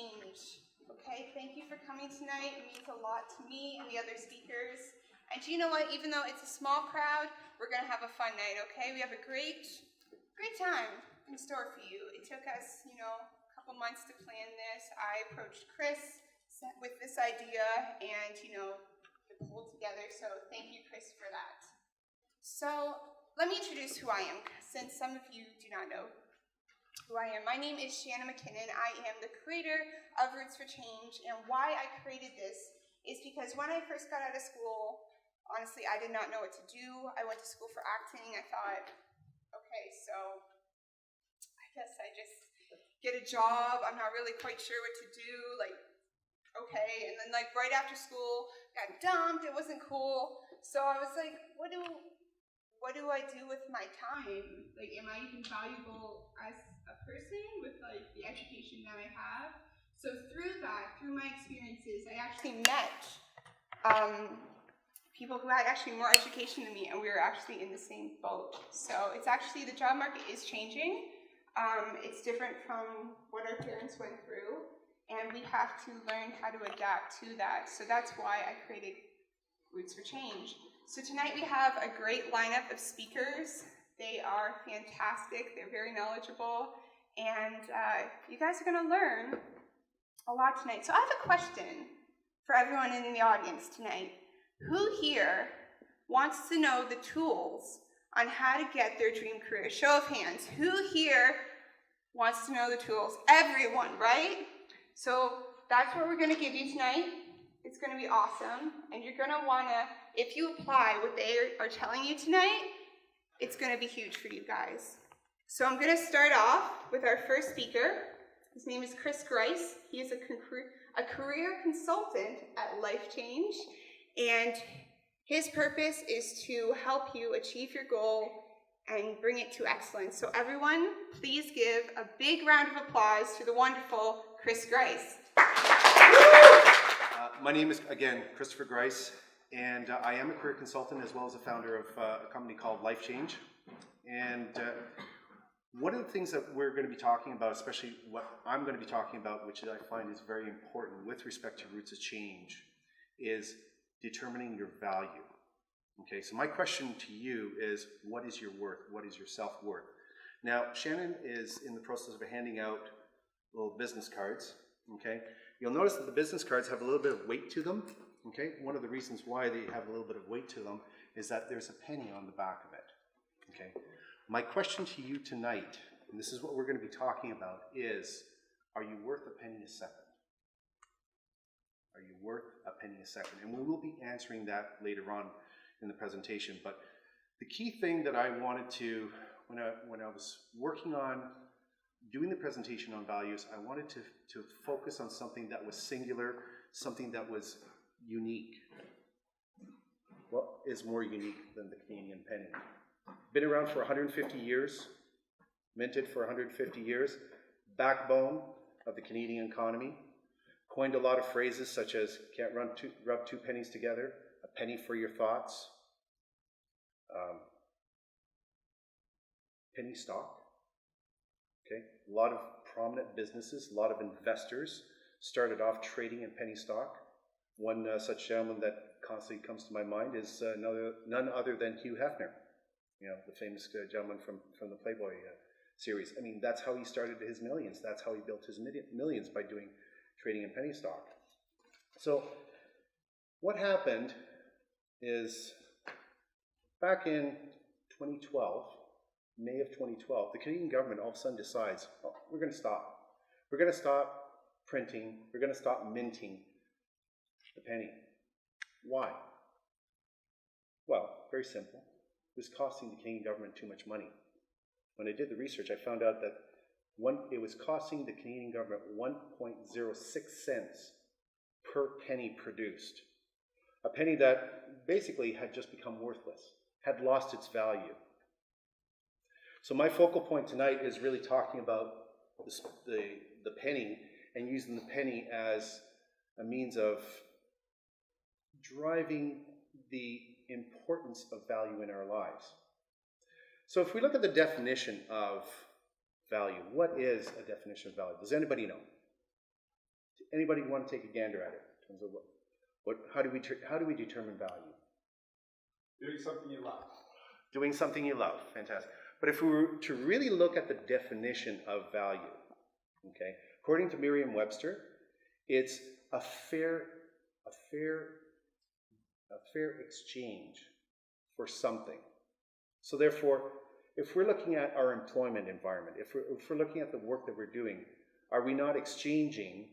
change. Okay, thank you for coming tonight. It means a lot to me and the other speakers. And you know what? Even though it's a small crowd, we're going to have a fun night, okay? We have a great time in store for you. It took us, a couple months to plan this. I approached Chris with this idea and, it pulled together. So thank you, Chris, for that. So let me introduce who I am, since some of you do not know who I am. My name is Shannon McKinnon. I am the creator of Roots for Change, and why I created this is because when I first got out of school, honestly, I did not know what to do. I went to school for acting. I thought, okay, so I guess I just get a job. I'm not really quite sure what to do, okay. And then right after school, got dumped. It wasn't cool. So I was like, what do I do with my time? Am I even valuable as a person with the education that I have? So through my experiences, I actually met people who had actually more education than me, and we were actually in the same boat. So it's actually, the job market is changing. It's different from what our parents went through, and we have to learn how to adapt to that. So that's why I created Roots for Change. So tonight we have a great lineup of speakers. They are fantastic, they're very knowledgeable, and you guys are going to learn a lot tonight. So I have a question for everyone in the audience tonight. Who here wants to know the tools on how to get their dream career? Show of hands. Who here wants to know the tools? Everyone, right? So that's what we're going to give you tonight. It's going to be awesome, and you're going to want to, if you apply what they are telling you tonight, it's going to be huge for you guys. So I'm going to start off with our first speaker. His name is Chris Grice. He is a career consultant at Life Change, and his purpose is to help you achieve your goal and bring it to excellence. So everyone, please give a big round of applause to the wonderful Chris Grice. My name is, again, Christopher Grice, and I am a career consultant as well as a founder of a company called Life Change. And one of the things that we're going to be talking about, especially what I'm going to be talking about, which I find is very important with respect to Roots of Change, is determining your value. Okay, so my question to you is, what is your worth? What is your self-worth? Now, Shannon is in the process of handing out little business cards, okay? You'll notice that the business cards have a little bit of weight to them, okay? One of the reasons why they have a little bit of weight to them is that there's a penny on the back of it, okay? My question to you tonight, and this is what we're going to be talking about, is, are you worth a penny a second? Are you worth a penny a second? And we will be answering that later on in the presentation. But the key thing that I wanted to, when I was working on doing the presentation on values, I wanted to focus on something that was singular, something that was unique. What is more unique than the Canadian penny? Been around for 150 years, minted for 150 years, backbone of the Canadian economy, coined a lot of phrases such as can't rub two pennies together, a penny for your thoughts, penny stock. Okay, a lot of prominent businesses, a lot of investors started off trading in penny stock. One such gentleman that constantly comes to my mind is none other than Hugh Hefner, the famous gentleman from the Playboy series. I mean, that's how he started his millions. That's how he built his millions, by doing trading in penny stock. So what happened is back in 2012, May of 2012, the Canadian government all of a sudden decides, oh, we're going to stop. We're going to stop printing. We're going to stop minting the penny. Why? Well, very simple. It was costing the Canadian government too much money. When I did the research, I found out that it was costing the Canadian government 1.06 cents per penny produced. A penny that basically had just become worthless, had lost its value. So my focal point tonight is really talking about the penny, and using the penny as a means of driving the importance of value in our lives. So if we look at the definition of value, what is a definition of value? Does anybody know? anybody want to take a gander at it in terms of how do we determine value? Doing something you love. Doing something you love, fantastic. But if we were to really look at the definition of value, okay, according to Merriam-Webster, it's a fair exchange for something. So therefore, if we're looking at our employment environment, if we're looking at the work that we're doing, are we not exchanging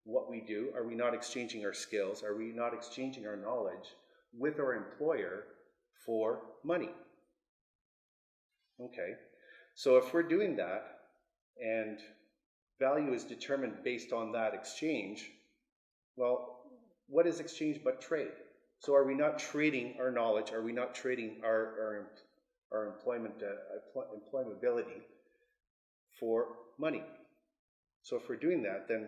what we do? Are we not exchanging our skills? Are we not exchanging our knowledge with our employer for money? Okay, so if we're doing that and value is determined based on that exchange, well, what is exchange but trade? So are we not trading our knowledge? Are we not trading our employability for money? So if we're doing that, then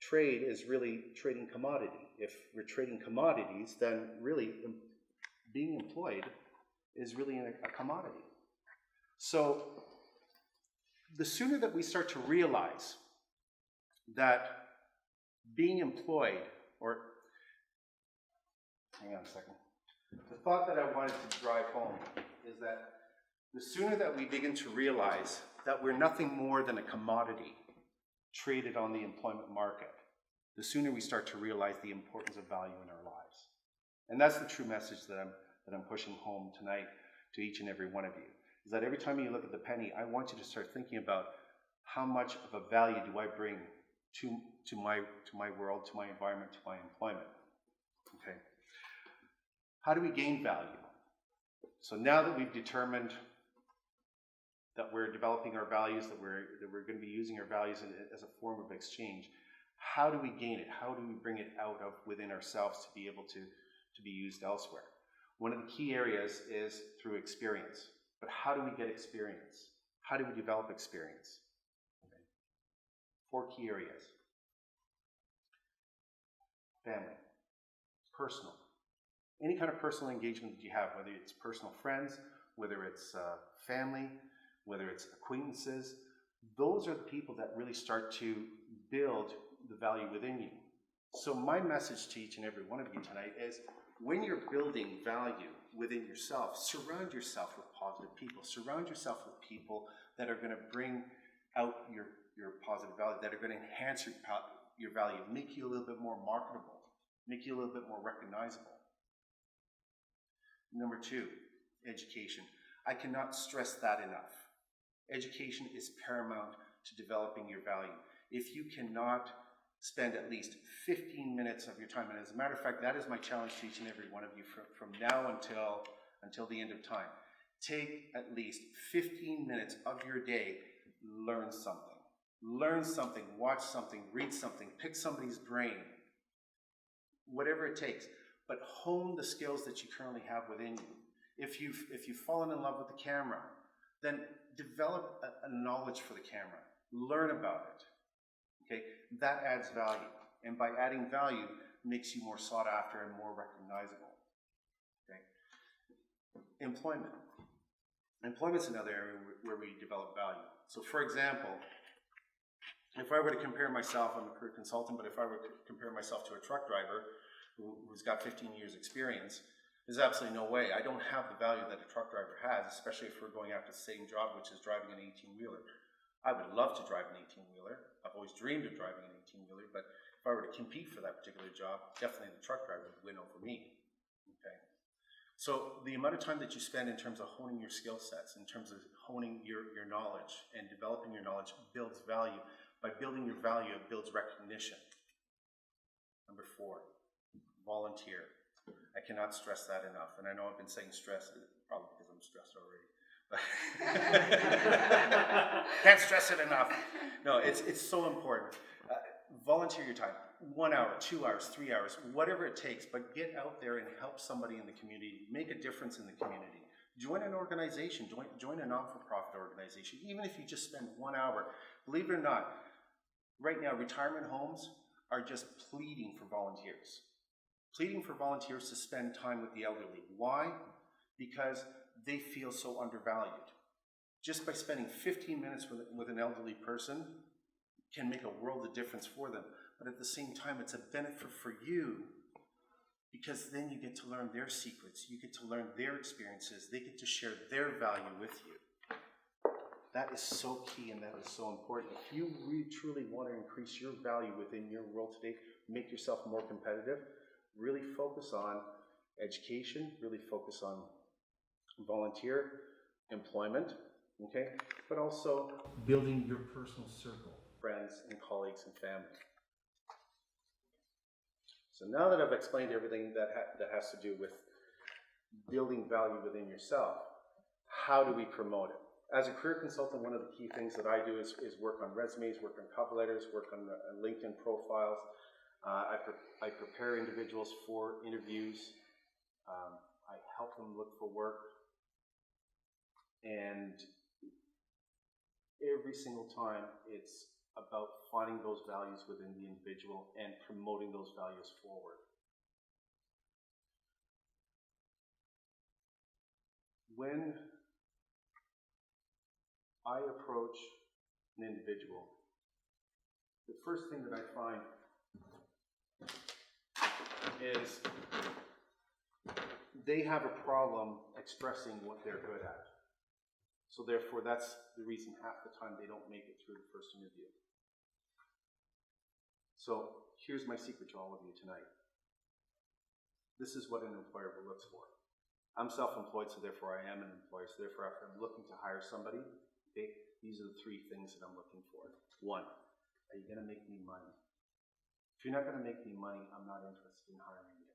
trade is really trading commodity. If we're trading commodities, then really being employed is really a commodity. So the sooner that we start to realize that being employed, or hang on a second, the thought that I wanted to drive home is that the sooner that we begin to realize that we're nothing more than a commodity traded on the employment market, the sooner we start to realize the importance of value in our lives. And that's the true message that I'm pushing home tonight to each and every one of you, is that every time you look at the penny, I want you to start thinking about how much of a value do I bring to my world, to my environment, to my employment. Okay. How do we gain value? So now that we've determined that we're developing our values, that we're going to be using our values as a form of exchange, how do we gain it? How do we bring it out of within ourselves to be able to be used elsewhere? One of the key areas is through experience. But how do we get experience? How do we develop experience? Okay. 4 key areas. Family, personal. Any kind of personal engagement that you have, whether it's personal friends, whether it's family, whether it's acquaintances, those are the people that really start to build the value within you. So my message to each and every one of you tonight is, when you're building value within yourself, surround yourself with positive people. Surround yourself with people that are going to bring out your positive value, that are going to enhance your value, make you a little bit more marketable, make you a little bit more recognizable. Number 2, education. I cannot stress that enough. Education is paramount to developing your value. If you cannot spend at least 15 minutes of your time, and as a matter of fact, that is my challenge to each and every one of you from now until the end of time. Take at least 15 minutes of your day, learn something. Learn something, watch something, read something, pick somebody's brain, whatever it takes. But hone the skills that you currently have within you. If you've fallen in love with the camera, then develop a knowledge for the camera. Learn about it. Okay, that adds value, and by adding value, makes you more sought after and more recognizable. Okay, employment. Employment's another area where we develop value. So, for example, if I were to compare myself, I'm a career consultant, but if I were to compare myself to a truck driver who's got 15 years experience, there's absolutely no way. I don't have the value that a truck driver has, especially if we're going after the same job, which is driving an 18-wheeler. I would love to drive an 18-wheeler. I've always dreamed of driving an 18-wheeler, but if I were to compete for that particular job, definitely the truck driver would win over me. Okay. So the amount of time that you spend in terms of honing your skill sets, in terms of honing your knowledge and developing your knowledge builds value. By building your value, it builds recognition. Number 4, volunteer. I cannot stress that enough. And I know I've been saying stress, probably because I'm stressed already. Can't stress it enough. No, it's so important. Volunteer your time. 1 hour, 2 hours, 3 hours, whatever it takes, but get out there and help somebody in the community. Make a difference in the community. Join an organization. Join a not-for-profit organization. Even if you just spend 1 hour. Believe it or not, right now retirement homes are just pleading for volunteers. Pleading for volunteers to spend time with the elderly. Why? Because they feel so undervalued. Just by spending 15 minutes with an elderly person can make a world of difference for them. But at the same time, it's a benefit for you, because then you get to learn their secrets, you get to learn their experiences, they get to share their value with you. That is so key and that is so important. If you really truly want to increase your value within your world today, make yourself more competitive, really focus on education, really focus on volunteer employment, okay? But also building your personal circle, friends and colleagues and family. So now that I've explained everything that has to do with building value within yourself, how do we promote it? As a career consultant, one of the key things that I do is work on resumes, work on cover letters, work on LinkedIn profiles. I prepare individuals for interviews. I help them look for work. And every single time, it's about finding those values within the individual and promoting those values forward. When I approach an individual, the first thing that I find is they have a problem expressing what they're good at. So therefore, that's the reason half the time they don't make it through the first interview. So here's my secret to all of you tonight. This is what an employer looks for. I'm self-employed, so therefore I am an employer. So therefore, if I'm looking to hire somebody, okay, these are the three things that I'm looking for. One, are you going to make me money? If you're not going to make me money, I'm not interested in hiring you.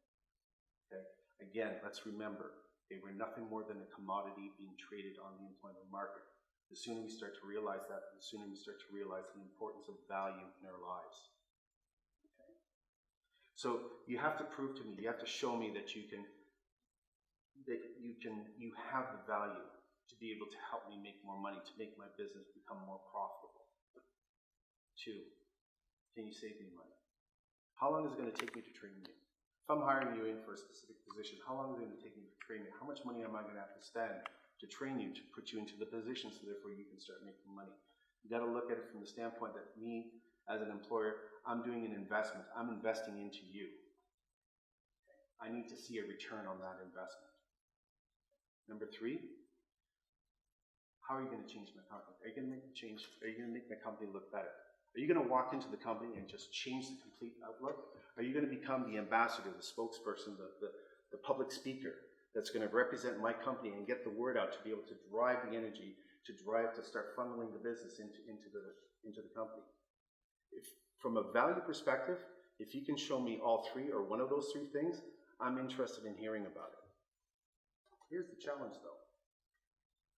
Okay? Again, let's remember, okay, we're nothing more than a commodity being traded on the employment market. The sooner we start to realize that, the sooner we start to realize the importance of value in our lives. Okay? So you have to prove to me, you have to show me that you have the value to be able to help me make more money, to make my business become more profitable. Two, can you save me money? How long is it going to take me to train you? If I'm hiring you in for a specific position, how long is it going to take me to train you? How much money am I going to have to spend to train you, to put you into the position so therefore you can start making money? You got to look at it from the standpoint that me, as an employer, I'm doing an investment. I'm investing into you. I need to see a return on that investment. Number three, how are you going to change my company? Are you going to make the change? Are you going to make my company look better? Are you going to walk into the company and just change the complete outlook? Are you going to become the ambassador, the spokesperson, the public speaker that's going to represent my company and get the word out to be able to drive the energy, to start funneling the business into the company? From a value perspective, if you can show me all three or one of those three things, I'm interested in hearing about it. Here's the challenge though.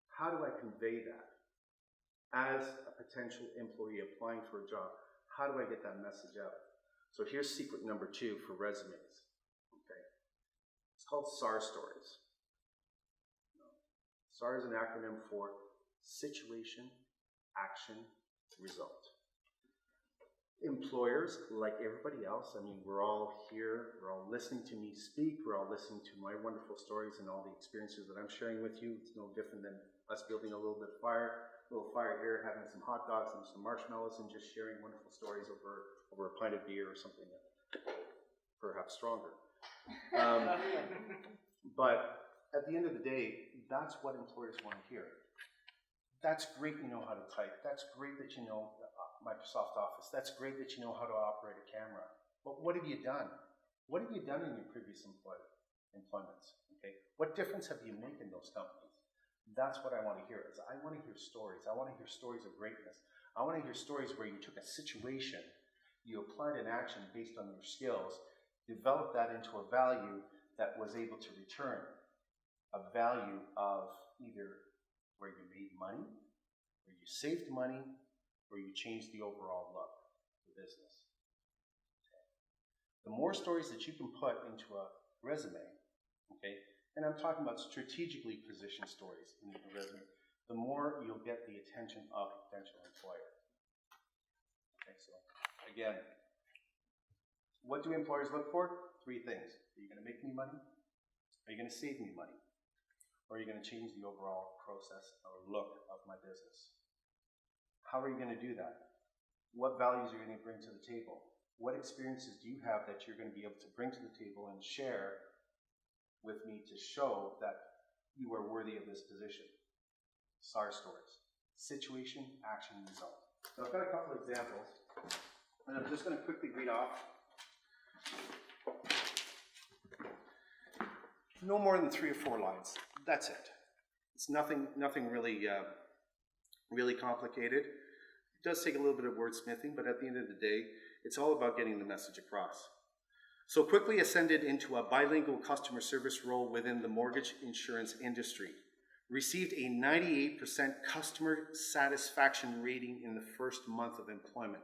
How do I convey that? As a potential employee applying for a job, how do I get that message out? So here's secret number 2 for resumes. Okay, it's called SAR stories. SAR is an acronym for Situation, Action, Result. Employers, like everybody else, I mean, we're all here, we're all listening to me speak, we're all listening to my wonderful stories and all the experiences that I'm sharing with you. It's no different than us building a little bit of fire. Little fire here, having some hot dogs and some marshmallows and just sharing wonderful stories over a pint of beer or something, perhaps stronger. But at the end of the day, that's what employers want to hear. That's great you know how to type. That's great that you know Microsoft Office. That's great that you know how to operate a camera. But what have you done? What have you done in your previous employments? Okay? What difference have you made in those companies? That's what I want to hear. Is I want to hear stories. I want to hear stories of greatness. I want to hear stories where you took a situation, you applied an action based on your skills, developed that into a value that was able to return a value of either where you made money, where you saved money, or you changed the overall look of the business. Okay. The more stories that you can put into a resume, okay, and I'm talking about strategically positioned stories in the resume, the more you'll get the attention of a potential employer. Okay, so again, what do employers look for? 3 things. Are you going to make me money? Are you going to save me money? Or are you going to change the overall process or look of my business? How are you going to do that? What values are you going to bring to the table? What experiences do you have that you're going to be able to bring to the table and share with me to show that you are worthy of this position? SAR stories. Situation, action, result. So I've got a couple examples, and I'm just going to quickly read off. No more than 3 or 4 lines. That's it. It's nothing really, really complicated. It does take a little bit of wordsmithing, but at the end of the day, it's all about getting the message across. So quickly ascended into a bilingual customer service role within the mortgage insurance industry. Received a 98% customer satisfaction rating in the first month of employment.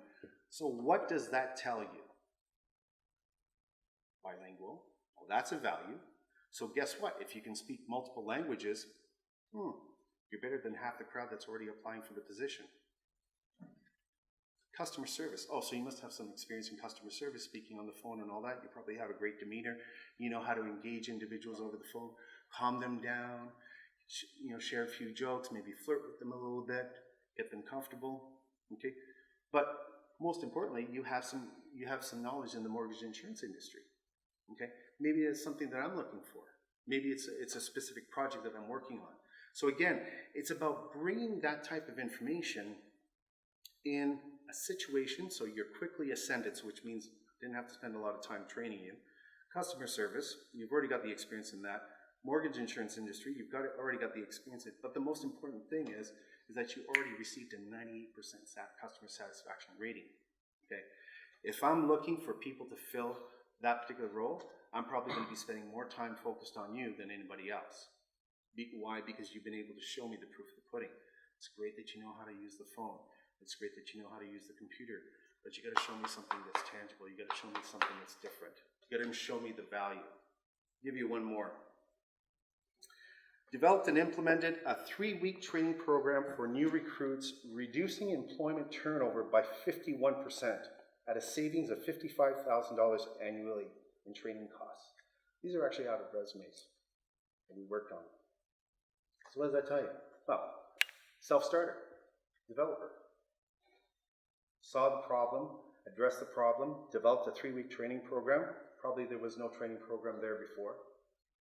So what does that tell you? Bilingual. Well, that's a value. So guess what? If you can speak multiple languages, you're better than half the crowd that's already applying for the position. Customer service. Oh, so you must have some experience in customer service, speaking on the phone and all that. You probably have a great demeanor. You know how to engage individuals over the phone, calm them down, share a few jokes, maybe flirt with them a little bit, get them comfortable. Okay, but most importantly, you have some knowledge in the mortgage insurance industry. Okay, maybe it's something that I'm looking for. Maybe it's a specific project that I'm working on. So again, it's about bringing that type of information in a situation so you're quickly ascended, so which means didn't have to spend a lot of time training you. Customer service, you've already got the experience in that. Mortgage insurance industry, you've already got the experience in it. But the most important thing is that you already received a 98% customer satisfaction rating. Okay, if I'm looking for people to fill that particular role, I'm probably going to be spending more time focused on you than anybody else. Why? Because you've been able to show me the proof of the pudding. It's great that you know how to use the phone. It's great that you know how to use the computer, but you got to show me something that's tangible. You got to show me something that's different. You got to show me the value. I'll give you one more. Developed and implemented a 3-week training program for new recruits, reducing employment turnover by 51% at a savings of $55,000 annually in training costs. These are actually out of resumes that we worked on. So what does that tell you? Well, self-starter, developer. Saw the problem, addressed the problem, developed a 3-week training program. Probably there was no training program there before.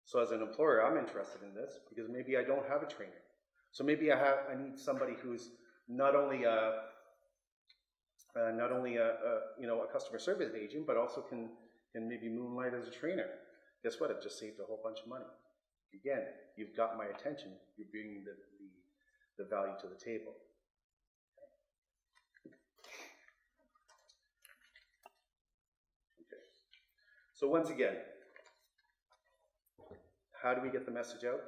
So as an employer, I'm interested in this because maybe I don't have a trainer. So maybe I need somebody who's not only a customer service agent, but also can maybe moonlight as a trainer. Guess what? I've just saved a whole bunch of money. Again, you've got my attention. You're bringing the value to the table. Okay. So once again, how do we get the message out?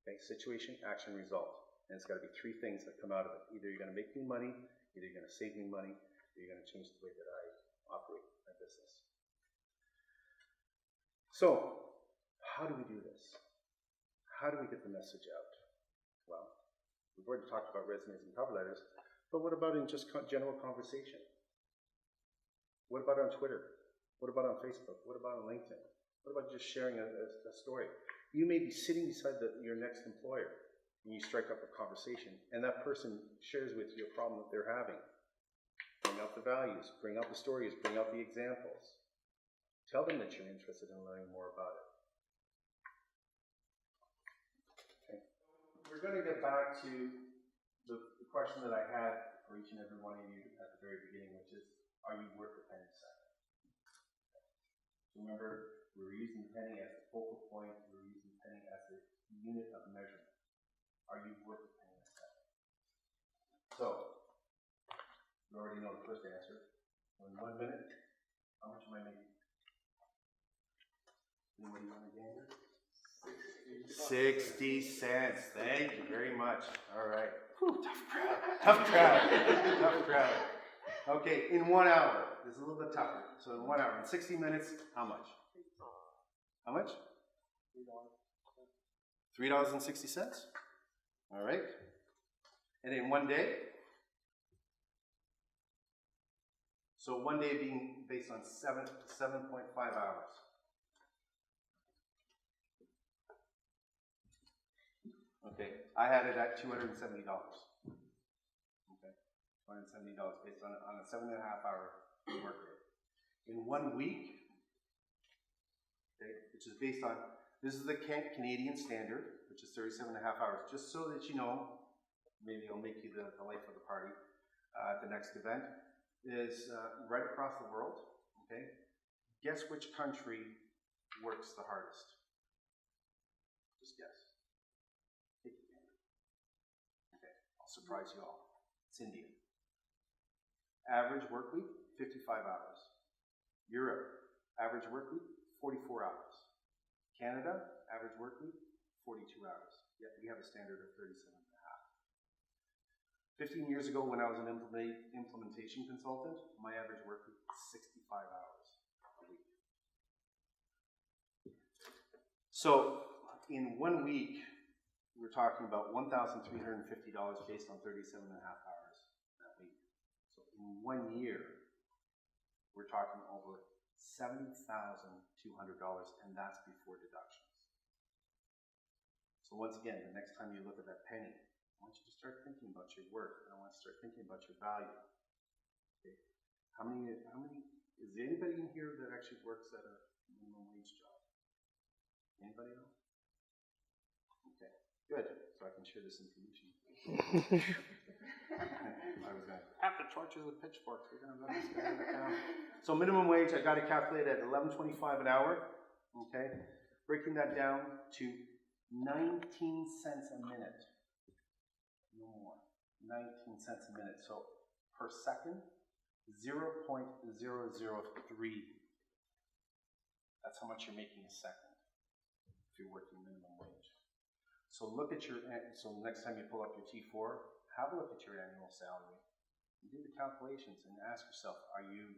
Okay, situation, action, result. And it's got to be 3 things that come out of it. Either you're going to make me money, either you're going to save me money, or you're going to change the way that I operate my business. So, how do we do this? How do we get the message out? Well, we've already talked about resumes and cover letters, but what about in just general conversation? What about on Twitter? What about on Facebook? What about on LinkedIn? What about just sharing a story? You may be sitting beside your next employer, and you strike up a conversation, and that person shares with you a problem that they're having. Bring out the values, bring out the stories, bring out the examples. Tell them that you're interested in learning more about it. Okay. We're going to get back to the question that I had for each and every one of you at the very beginning, which is, are you worth the penny cent? Remember, we were using the penny as the focal point, we were using the penny as the unit of measurement. Are you worth the penny cent? So, you already know the first answer. In 1 minute, how much am I making? Anybody want to gain it? 60 cents. Thank you very much. All right. Whew, tough crowd. Tough crowd. Tough crowd. Okay, in 1 hour. This is a little bit tougher. So in 1 hour, in 60 minutes, how much? How much? $3.60. All right. And in 1 day? So 1 day being based on 7.5 hours. Okay, I had it at $270. Okay. $270 based on a 7.5-hour work day. In 1 week, okay, which is based on, this is the Canadian standard, which is 37.5 hours, just so that you know, maybe I'll make you the life of the party at the next event, is right across the world, okay? Guess which country works the hardest? Just guess. Take a gander. Okay, I'll surprise you all. It's India. Average work week, 55 hours. Europe, average work week, 44 hours. Canada, average work week, 42 hours. Yet we have a standard of 37.5. 15 years ago, when I was an implementation consultant, my average work week was 65 hours a week. So, in 1 week, we're talking about $1,350 based on 37.5 hours that week. So, in 1 year, we're talking over $70,200, and that's before deductions. So once again, the next time you look at that penny, I want you to start thinking about your work, and I want you to start thinking about your value. Okay. How many, is there anybody in here that actually works at a minimum wage job? Anybody else? Okay, good, so I can share this information. I was going to have the torches and pitchforks. We're going to run this guy out of town. So minimum wage, I got it calculated at $11.25 an hour. Okay, breaking that down to 19 cents a minute. No more. 19 cents a minute. So per second, 0.003. That's how much you're making a second if you're working minimum wage. So look at your, so next time you pull up your T4, have a look at your annual salary. Do the calculations and ask yourself, are you